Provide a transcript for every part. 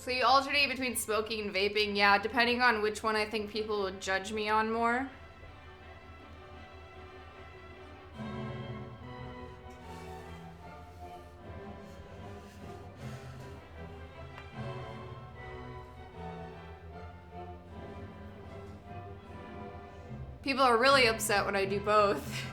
So you alternate between smoking and vaping? Yeah, depending on which one I think people would judge me on more. People are really upset when I do both.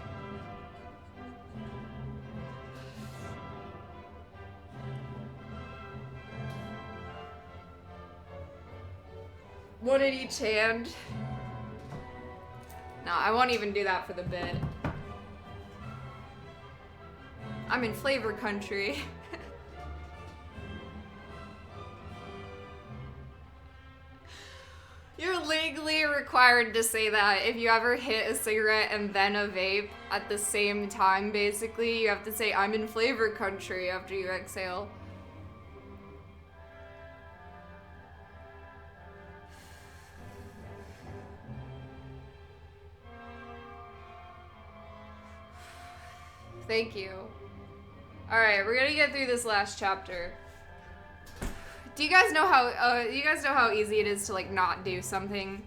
One in each hand. No, I won't even do that for the bit. I'm in flavor country. You're legally required to say that. If you ever hit a cigarette and then a vape at the same time, basically, you have to say, I'm in flavor country after you exhale. Thank you. Alright, we're gonna get through this last chapter. Do you guys know how easy it is to like not do something?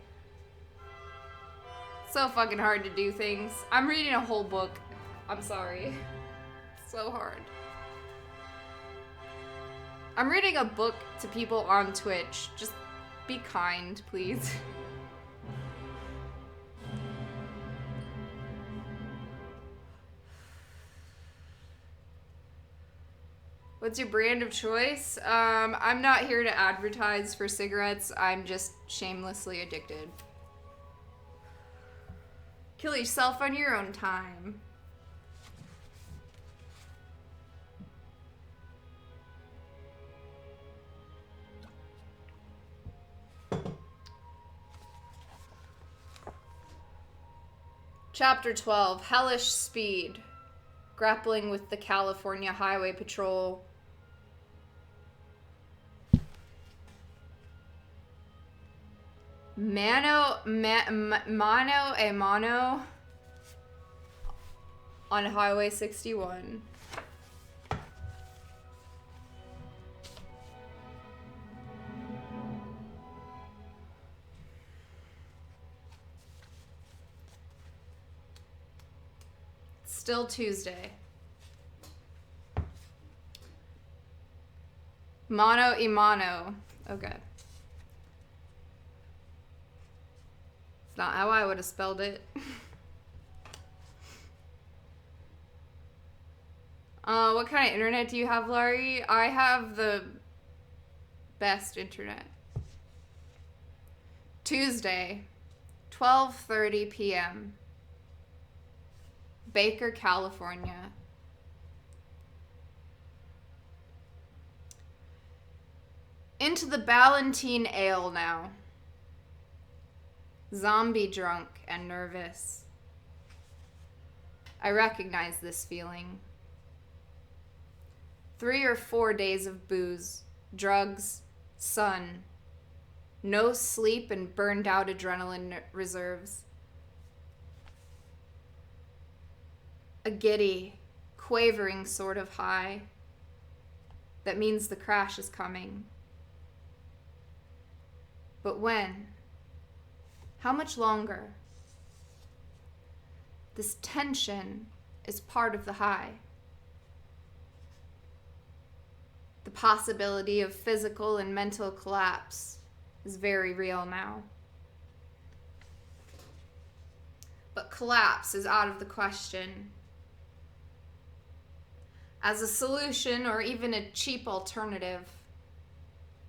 It's so fucking hard to do things. I'm reading a whole book. I'm sorry. It's so hard. I'm reading a book to people on Twitch. Just be kind, please. What's your brand of choice? I'm not here to advertise for cigarettes. I'm just shamelessly addicted. Kill yourself on your own time. Chapter 12, Hellish Speed. Grappling with the California Highway Patrol. Mano a mano on Highway 61. Still Tuesday. Mano y mano. Okay. It's not how I would have spelled it. What kind of internet do you have, Laurie? I have the best internet. Tuesday, 12:30 p.m. Baker, California. Into the Ballantine Ale now. Zombie drunk and nervous. I recognize this feeling. 3 or 4 days of booze, drugs, sun, no sleep, and burned out adrenaline reserves. A giddy, quavering sort of high. That means the crash is coming. But when? How much longer? This tension is part of the high. The possibility of physical and mental collapse is very real now. But collapse is out of the question. As a solution or even a cheap alternative,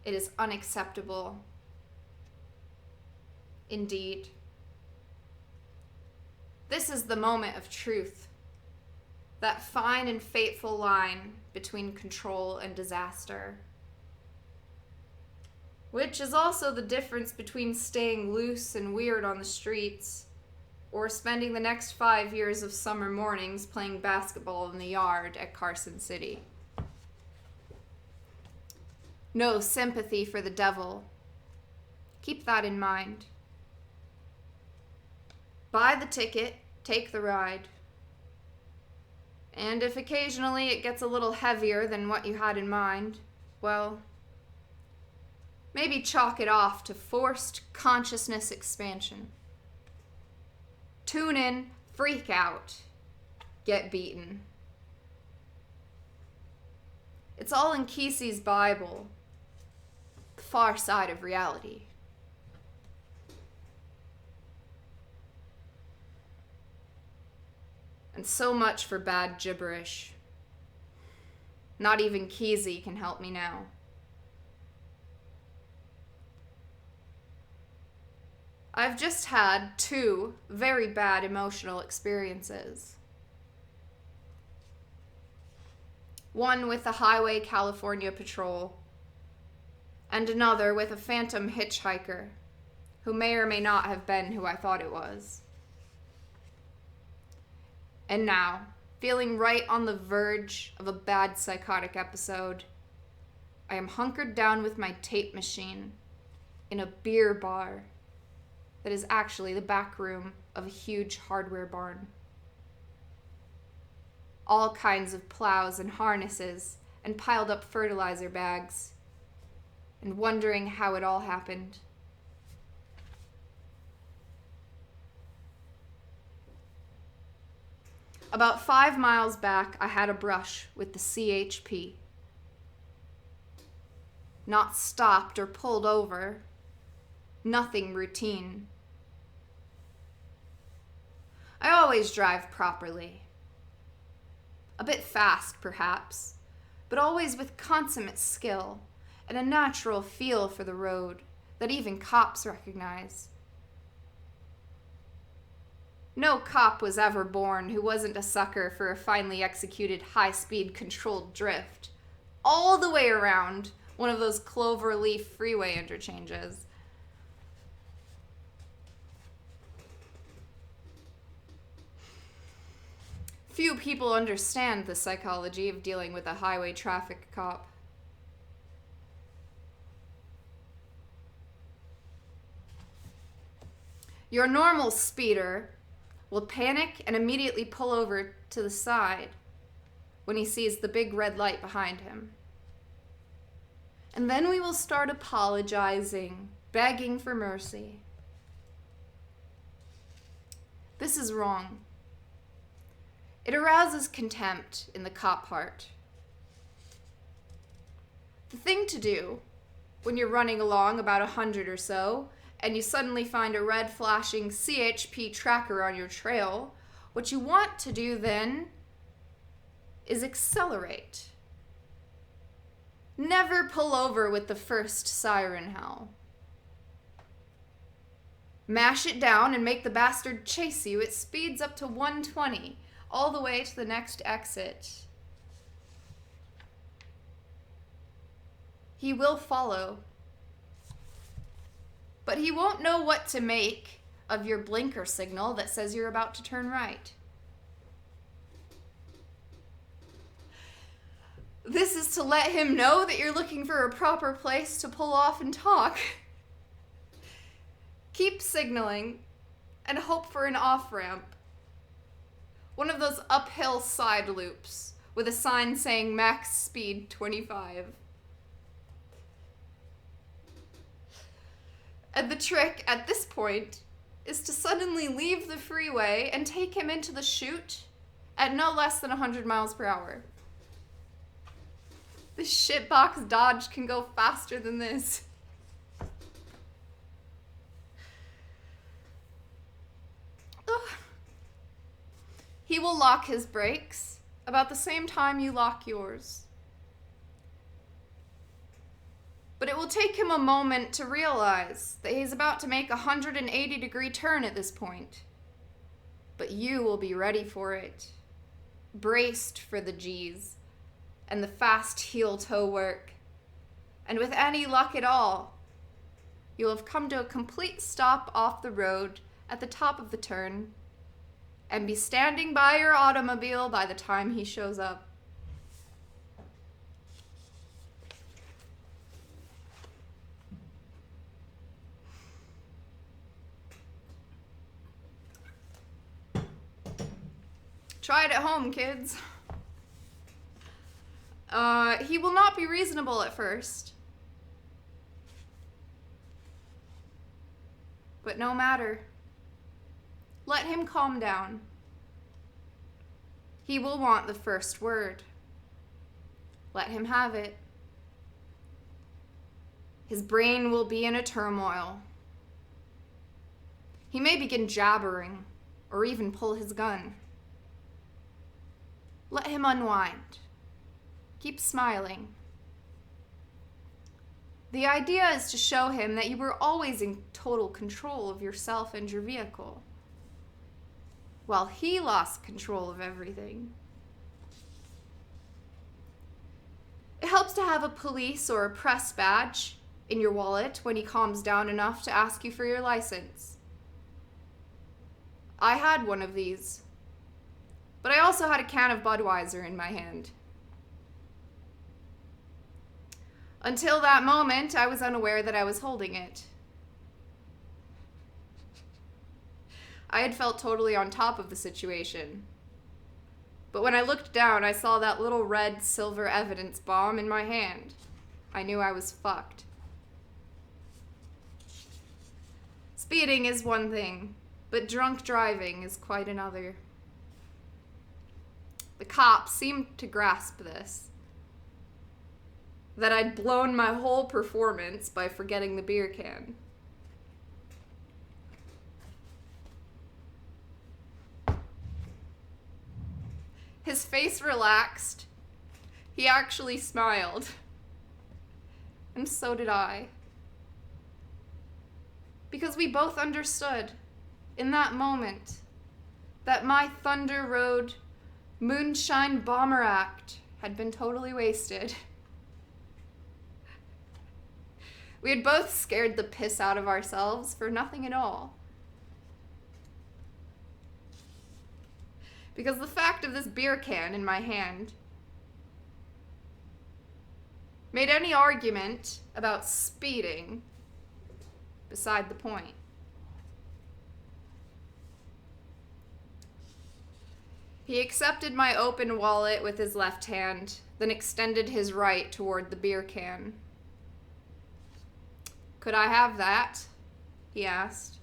it is unacceptable. Indeed. This is the moment of truth, that fine and fateful line between control and disaster, which is also the difference between staying loose and weird on the streets or spending the next 5 years of summer mornings playing basketball in the yard at Carson City. No sympathy for the devil. Keep that in mind. Buy the ticket, take the ride. And if occasionally it gets a little heavier than what you had in mind, well, Maybe chalk it off to forced consciousness expansion. Tune in, freak out, get beaten. It's all in Kesey's Bible, the far side of reality. And so much for bad gibberish. Not even Kesey can help me now. I've just had 2 very bad emotional experiences. One with the Highway California Patrol, and another with a phantom hitchhiker, who may or may not have been who I thought it was. And now, feeling right on the verge of a bad psychotic episode, I am hunkered down with my tape machine in a beer bar that is actually the back room of a huge hardware barn. All kinds of plows and harnesses and piled up fertilizer bags, and wondering how it all happened. About 5 miles back, I had a brush with the CHP. Not stopped or pulled over. Nothing routine. I always drive properly. A bit fast, perhaps, but always with consummate skill and a natural feel for the road that even cops recognize. No cop was ever born who wasn't a sucker for a finely executed high-speed controlled drift, all the way around one of those cloverleaf freeway interchanges. Few people understand the psychology of dealing with a highway traffic cop. Your normal speeder will panic and immediately pull over to the side when he sees the big red light behind him. And then we will start apologizing, begging for mercy. This is wrong. It arouses contempt in the cop heart. The thing to do when you're running along about 100 or so and you suddenly find a red flashing CHP tracker on your trail, what you want to do then is accelerate. Never pull over with the first siren howl. Mash it down and make the bastard chase you at speeds up to 120, all the way to the next exit. He will follow. But he won't know what to make of your blinker signal that says you're about to turn right. This is to let him know that you're looking for a proper place to pull off and talk. Keep signaling and hope for an off-ramp. One of those uphill side loops with a sign saying max speed 25. And the trick at this point is to suddenly leave the freeway and take him into the chute at no less than 100 miles per hour. This shitbox Dodge can go faster than this. Ugh. He will lock his brakes about the same time you lock yours. But it will take him a moment to realize that he's about to make a 180-degree turn at this point. But you will be ready for it, braced for the G's and the fast heel-toe work. And with any luck at all, you'll have come to a complete stop off the road at the top of the turn and be standing by your automobile by the time he shows up. Try it at home, kids. He will not be reasonable at first. But no matter. Let him calm down. He will want the first word. Let him have it. His brain will be in a turmoil. He may begin jabbering or even pull his gun. Let him unwind. Keep smiling. The idea is to show him that you were always in total control of yourself and your vehicle, while he lost control of everything. It helps to have a police or a press badge in your wallet when he calms down enough to ask you for your license. I had one of these, but I also had a can of Budweiser in my hand. Until that moment, I was unaware that I was holding it. I had felt totally on top of the situation. But when I looked down, I saw that little red silver evidence bomb in my hand. I knew I was fucked. Speeding is one thing, but drunk driving is quite another. The cops seemed to grasp this. That I'd blown my whole performance by forgetting the beer can. His face relaxed. He actually smiled. And so did I. Because we both understood, in that moment, that my Thunder Road Moonshine Bomber Act had been totally wasted. We had both scared the piss out of ourselves for nothing at all. Because the fact of this beer can in my hand made any argument about speeding beside the point. He accepted my open wallet with his left hand, then extended his right toward the beer can. "Could I have that?" he asked.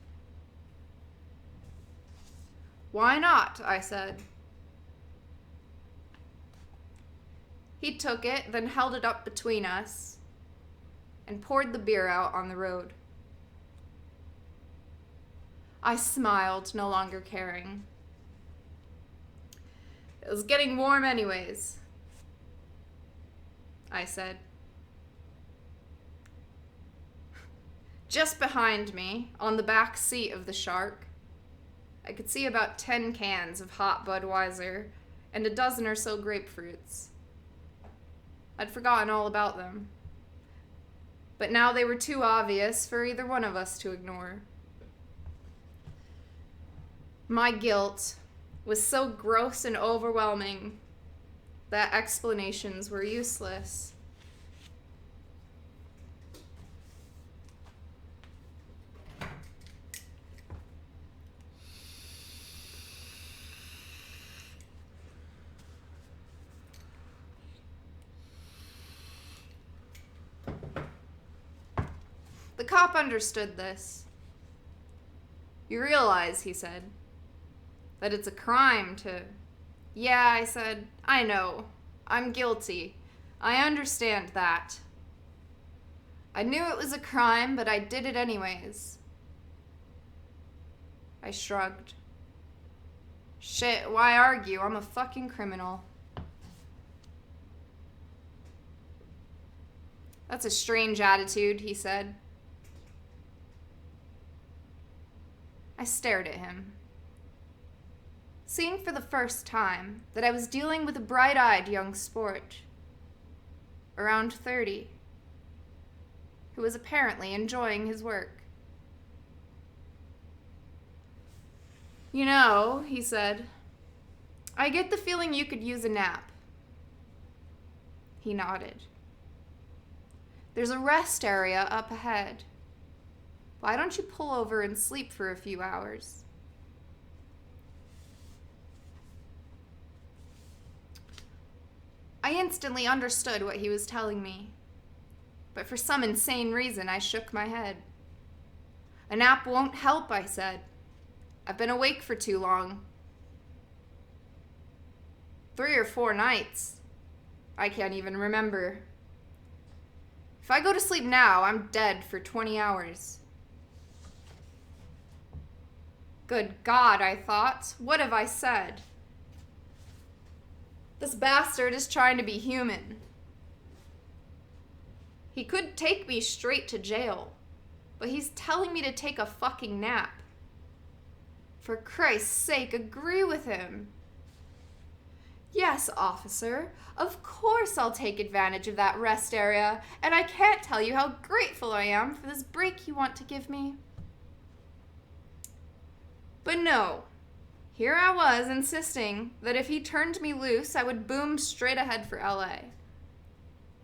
"Why not?" I said. He took it, then held it up between us and poured the beer out on the road. I smiled, no longer caring. "It was getting warm anyways," I said. Just behind me, on the back seat of the Shark, I could see about 10 cans of hot Budweiser and a dozen or so grapefruits. I'd forgotten all about them. But now they were too obvious for either one of us to ignore. My guilt was so gross and overwhelming that explanations were useless. The cop understood this. "You realize," he said, "that it's a crime to..." "Yeah," I said, "I know. I'm guilty. I understand that. I knew it was a crime, but I did it anyways." I shrugged. "Shit, why argue? I'm a fucking criminal." "That's a strange attitude," he said. I stared at him, seeing for the first time that I was dealing with a bright-eyed young sport, around 30, who was apparently enjoying his work. "You know," he said, "I get the feeling you could use a nap." He nodded. "There's a rest area up ahead. Why don't you pull over and sleep for a few hours?" I instantly understood what he was telling me, but for some insane reason I shook my head. A nap won't help, I said. I've been awake for too long. 3 or 4 nights. I can't even remember. If I go to sleep now, I'm dead for 20 hours. Good God, I thought. What have I said? This bastard is trying to be human. He could take me straight to jail, but he's telling me to take a fucking nap. For Christ's sake, agree with him. Yes, officer, of course I'll take advantage of that rest area, and I can't tell you how grateful I am for this break you want to give me. But no, here I was insisting that if he turned me loose, I would boom straight ahead for LA.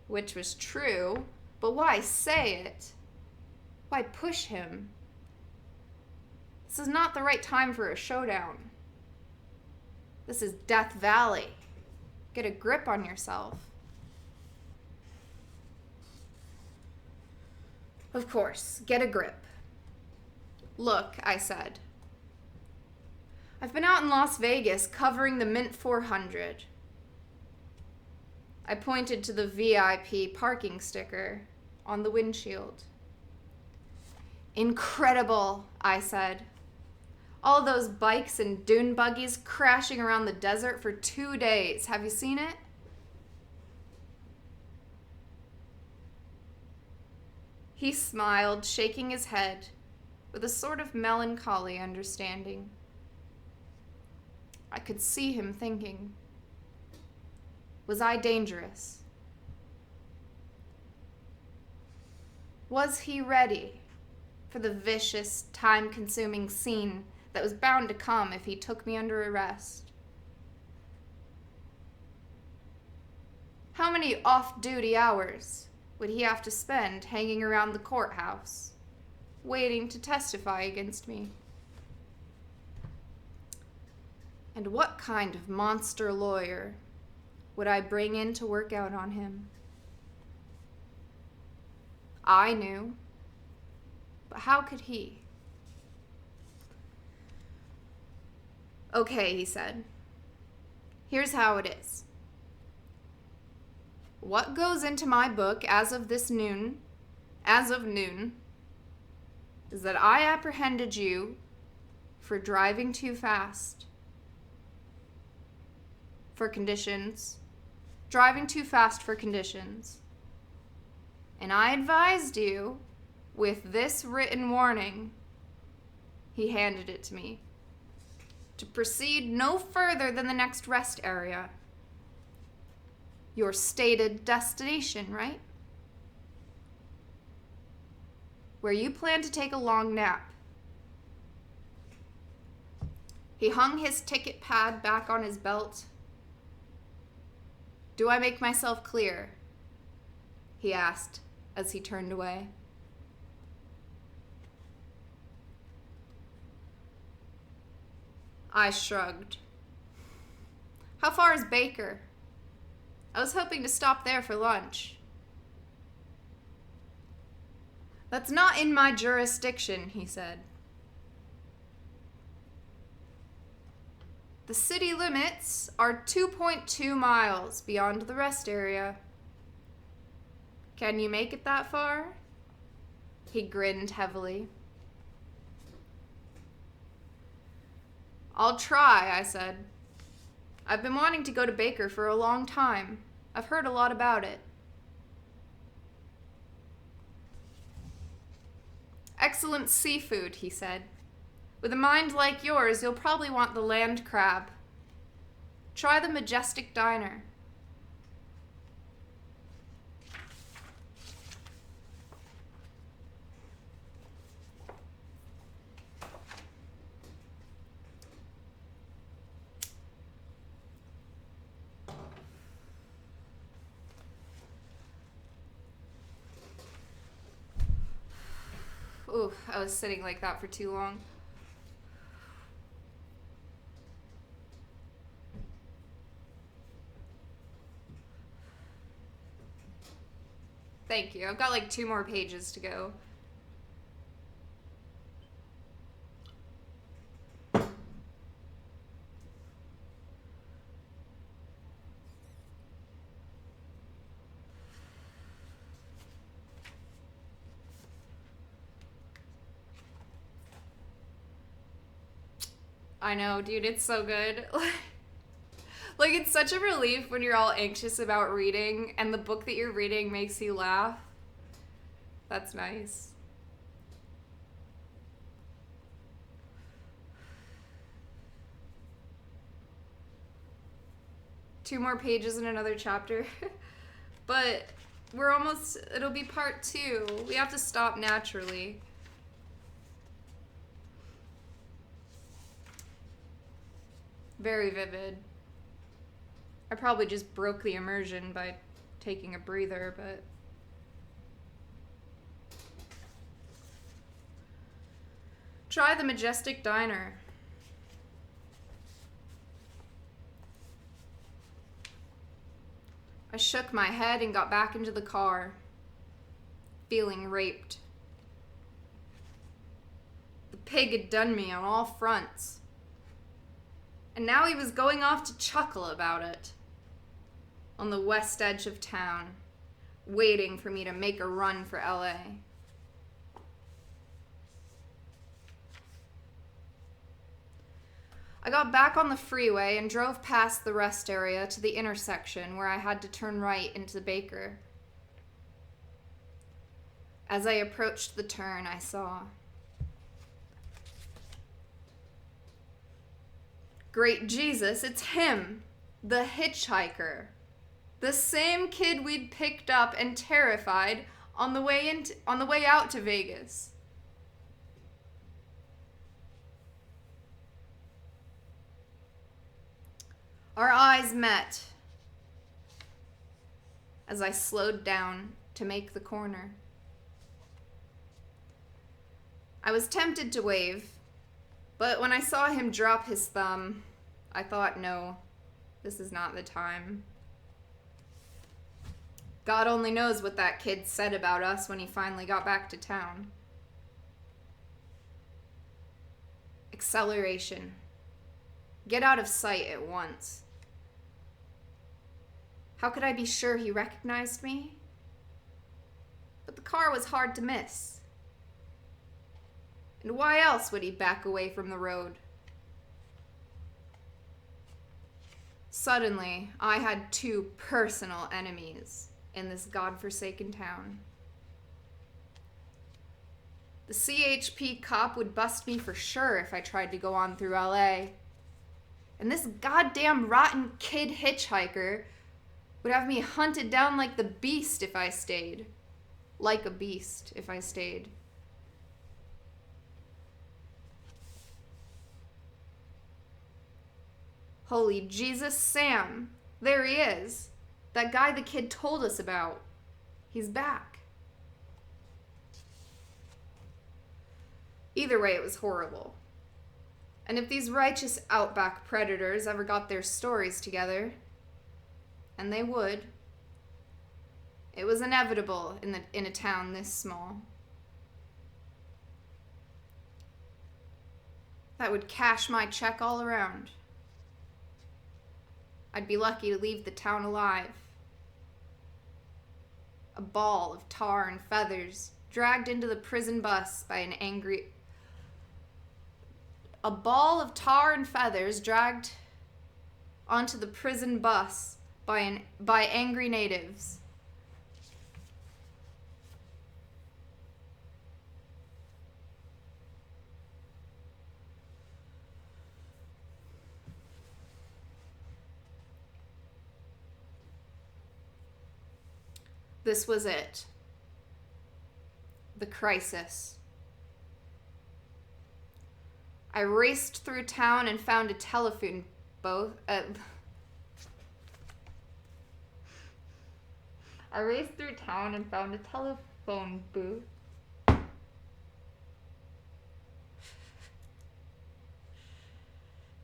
Which was true, but why say it? Why push him? This is not the right time for a showdown. This is Death Valley. Get a grip on yourself. Of course, get a grip. Look, I said. I've been out in Las Vegas covering the Mint 400. I pointed to the VIP parking sticker on the windshield. Incredible, I said. All those bikes and dune buggies crashing around the desert for 2 days. Have you seen it? He smiled, shaking his head with a sort of melancholy understanding. I could see him thinking. Was I dangerous? Was he ready for the vicious, time-consuming scene that was bound to come if he took me under arrest? How many off-duty hours would he have to spend hanging around the courthouse, waiting to testify against me? And what kind of monster lawyer would I bring in to work out on him? I knew, but how could he? Okay, he said. Here's how it is. What goes into my book as of noon, is that I apprehended you for driving too fast. Driving too fast for conditions. And I advised you with this written warning. He handed it to me. To proceed no further than the next rest area. Your stated destination, right? Where you plan to take a long nap. He hung his ticket pad back on his belt. Do I make myself clear? He asked as he turned away. I shrugged. How far is Baker? I was hoping to stop there for lunch. That's not in my jurisdiction, he said. The city limits are 2.2 miles beyond the rest area. Can you make it that far? He grinned heavily. I'll try, I said. I've been wanting to go to Baker for a long time. I've heard a lot about it. Excellent seafood, he said. With a mind like yours, you'll probably want the land crab. Try the Majestic Diner. Ooh, I was sitting like that for too long. Thank you. I've got like 2 more pages to go. I know, dude, it's so good. Like, it's such a relief when you're all anxious about reading and the book that you're reading makes you laugh. That's nice. Two more pages in another chapter. But we're almost, it'll be part 2. We have to stop naturally. Very vivid. I probably just broke the immersion by taking a breather, but... Try the Majestic Diner. I shook my head and got back into the car, feeling raped. The pig had done me on all fronts. And now he was going off to chuckle about it. On the west edge of town, waiting for me to make a run for LA. I got back on the freeway and drove past the rest area to the intersection where I had to turn right into Baker. As I approached the turn, I saw... Great Jesus, it's him, the hitchhiker. The same kid we'd picked up and terrified on the way out to Vegas. Our eyes met as I slowed down to make the corner. I was tempted to wave, but when I saw him drop his thumb, I thought, no, this is not the time. God only knows what that kid said about us when he finally got back to town. Acceleration. Get out of sight at once. How could I be sure he recognized me? But the car was hard to miss. And why else would he back away from the road? Suddenly, I had 2 personal enemies in this godforsaken town. The CHP cop would bust me for sure if I tried to go on through LA. And this goddamn rotten kid hitchhiker would have me hunted down like the beast if I stayed. Like a beast if I stayed. Holy Jesus, Sam. There he is. That guy the kid told us about. He's back. Either way, it was horrible. And if these righteous outback predators ever got their stories together, and they would, it was inevitable in a town this small. That would cash my check all around. I'd be lucky to leave the town alive. A ball of tar and feathers dragged into the prison bus by an angry... A ball of tar and feathers dragged onto the prison bus by angry natives. This was it. The crisis. I raced through town and found a telephone booth. I raced through town and found a telephone booth.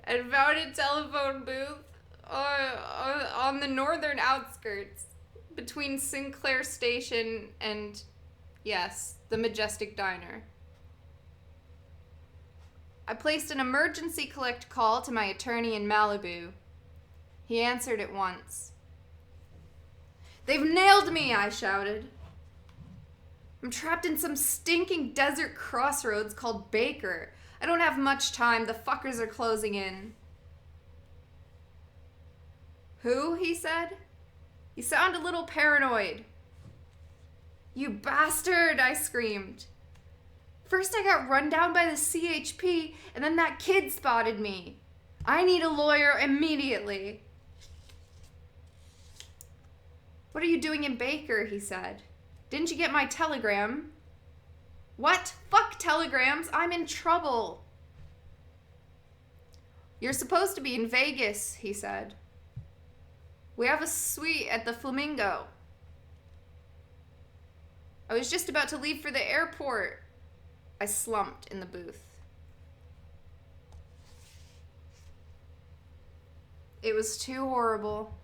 And found a telephone booth on the northern outskirts between Sinclair Station and, yes, the Majestic Diner. I placed an emergency collect call to my attorney in Malibu. He answered at once. "They've nailed me," I shouted. "I'm trapped in some stinking desert crossroads called Baker. I don't have much time. The fuckers are closing in. Who? He said. You sound a little paranoid. You bastard, I screamed. First I got run down by the CHP, and then that kid spotted me. I need a lawyer immediately. What are you doing in Baker? He said. Didn't you get my telegram? What? Fuck telegrams. I'm in trouble. You're supposed to be in Vegas, he said. We have a suite at the Flamingo. I was just about to leave for the airport. I slumped in the booth. It was too horrible.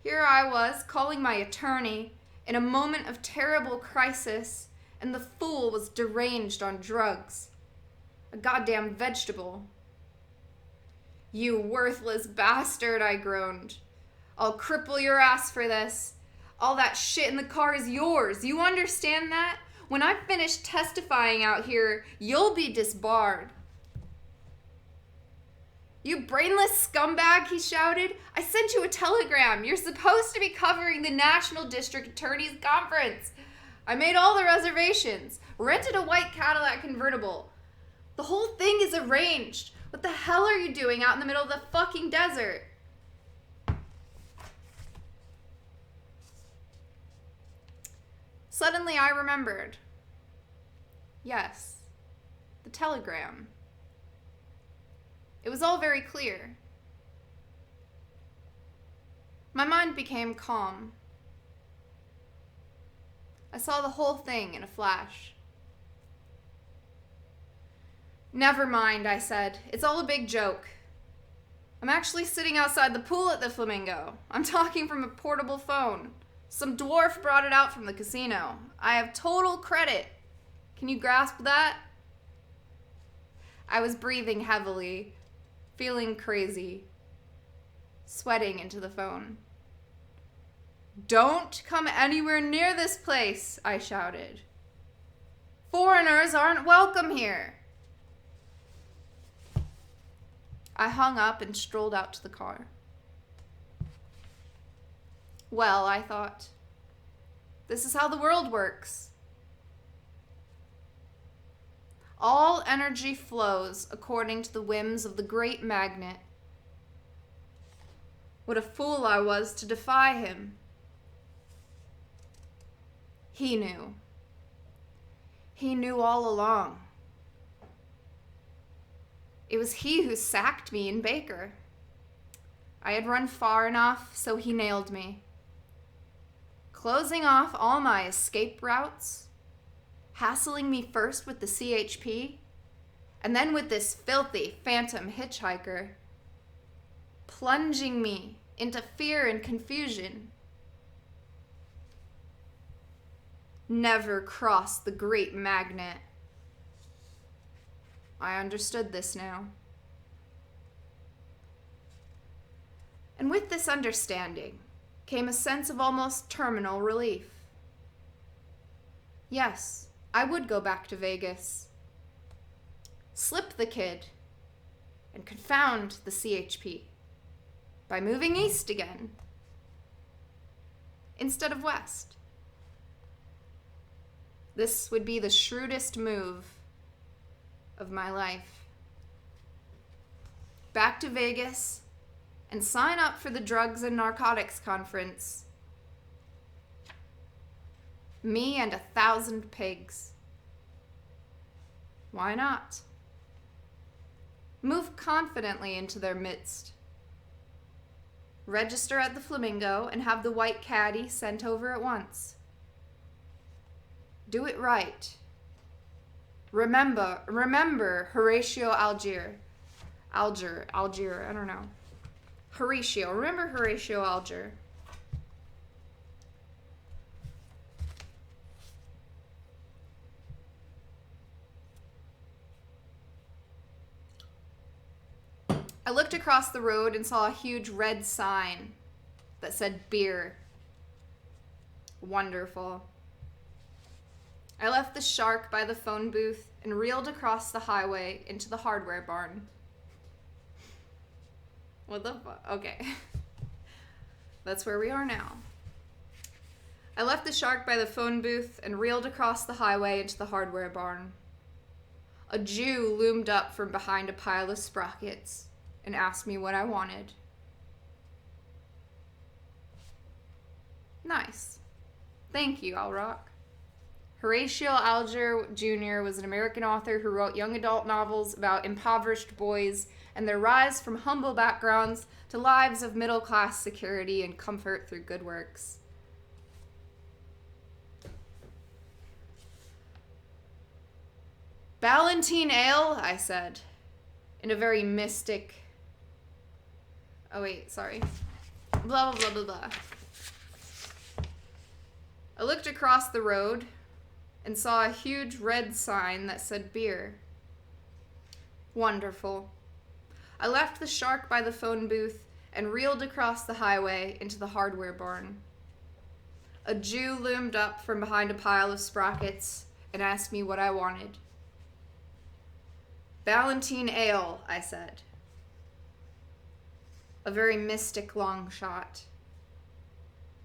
Here I was, calling my attorney, in a moment of terrible crisis, and the fool was deranged on drugs. A goddamn vegetable. You worthless bastard, I groaned. I'll cripple your ass for this. All that shit in the car is yours. You understand that? When I finish testifying out here, you'll be disbarred. You brainless scumbag, he shouted. I sent you a telegram. You're supposed to be covering the National District Attorney's Conference. I made all the reservations. Rented a white Cadillac convertible. The whole thing is arranged. What the hell are you doing out in the middle of the fucking desert? Suddenly I remembered. Yes, the telegram. It was all very clear. My mind became calm. I saw the whole thing in a flash. Never mind, I said. It's all a big joke. I'm actually sitting outside the pool at the Flamingo. I'm talking from a portable phone. Some dwarf brought it out from the casino. I have total credit. Can you grasp that? I was breathing heavily, feeling crazy, sweating into the phone. Don't come anywhere near this place, I shouted. Foreigners aren't welcome here. I hung up and strolled out to the car. Well, I thought, this is how the world works. All energy flows according to the whims of the great magnet. What a fool I was to defy him. He knew. He knew all along. It was he who sacked me in Baker. I had run far enough, so he nailed me. Closing off all my escape routes, hassling me first with the CHP, and then with this filthy phantom hitchhiker, plunging me into fear and confusion. Never cross the great magnet. I understood this now. And with this understanding came a sense of almost terminal relief. Yes, I would go back to Vegas, slip the kid, and confound the CHP by moving east again instead of west. This would be the shrewdest move of my life. Back to Vegas and sign up for the Drugs and Narcotics Conference. Me and 1,000 pigs. Why not? Move confidently into their midst. Register at the Flamingo and have the white caddy sent over at once. Do it right. Remember Horatio Algier, I don't know. Horatio, remember Horatio Algier. I looked across the road and saw a huge red sign that said beer. Wonderful. I left the shark by the phone booth and reeled across the highway into the hardware barn. What the fuck? Okay. That's where we are now. I left the shark by the phone booth and reeled across the highway into the hardware barn. A Jew loomed up from behind a pile of sprockets and asked me what I wanted. Nice. Thank you, I'll rock. Horatio Alger Jr. was an American author who wrote young adult novels about impoverished boys and their rise from humble backgrounds to lives of middle-class security and comfort through good works. Ballantine ale, I said, in a very mystic... Oh wait, sorry. Blah, blah, blah, blah, blah. I looked across the road and saw a huge red sign that said beer. Wonderful. I left the shark by the phone booth and reeled across the highway into the hardware barn. A Jew loomed up from behind a pile of sprockets and asked me what I wanted. Ballantine ale, I said. A very mystic long shot.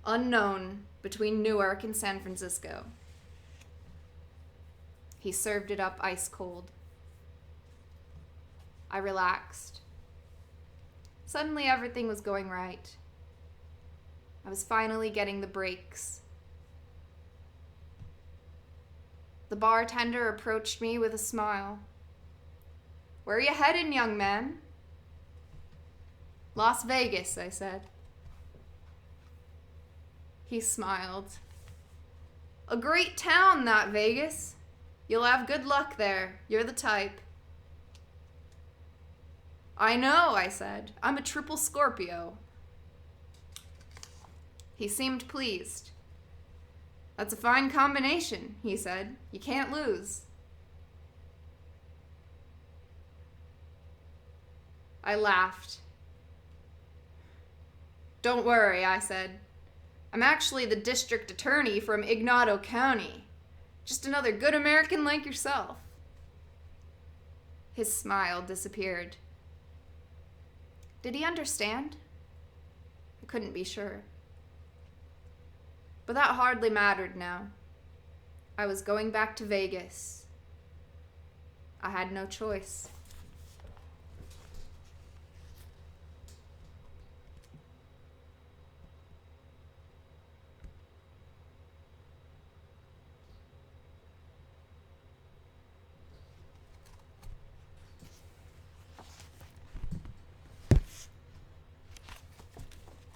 Unknown between Newark and San Francisco. He served it up ice cold. I relaxed. Suddenly everything was going right. I was finally getting the breaks. The bartender approached me with a smile. Where are you heading, young man? Las Vegas, I said. He smiled. A great town, that Vegas. You'll have good luck there. You're the type. I know, I said. I'm a triple Scorpio. He seemed pleased. That's a fine combination, he said. You can't lose. I laughed. Don't worry, I said. I'm actually the district attorney from Ignatto County. Just another good American like yourself. His smile disappeared. Did he understand? I couldn't be sure. But that hardly mattered now. I was going back to Vegas. I had no choice.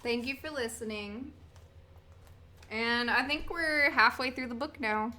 Thank you for listening. And I think we're halfway through the book now.